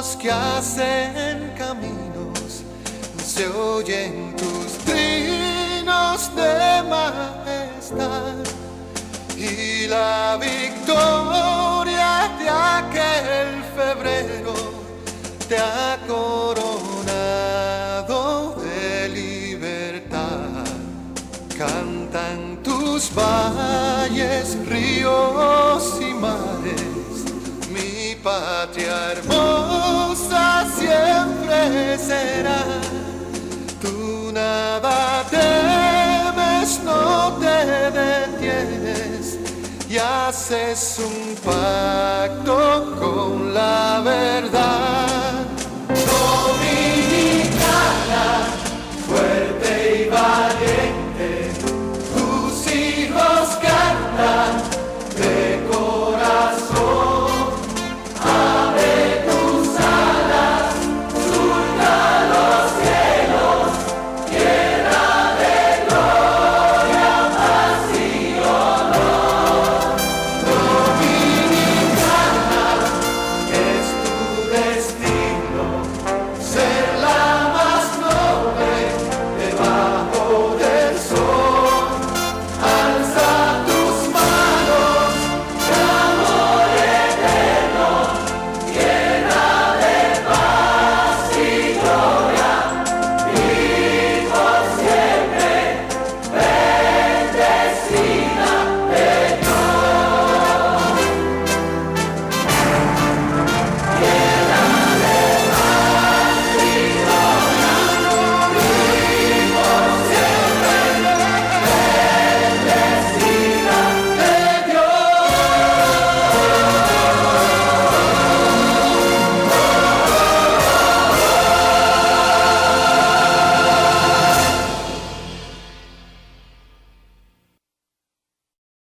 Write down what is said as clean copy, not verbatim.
los que hacen caminos, se oyen tus trinos de majestad, y la victoria de aquel febrero te ha coronado de libertad. Cantan tus valles, ríos y mares, mi patria hermosa siempre será. Tú nada temes, no te detienes, y haces un pacto con la verdad.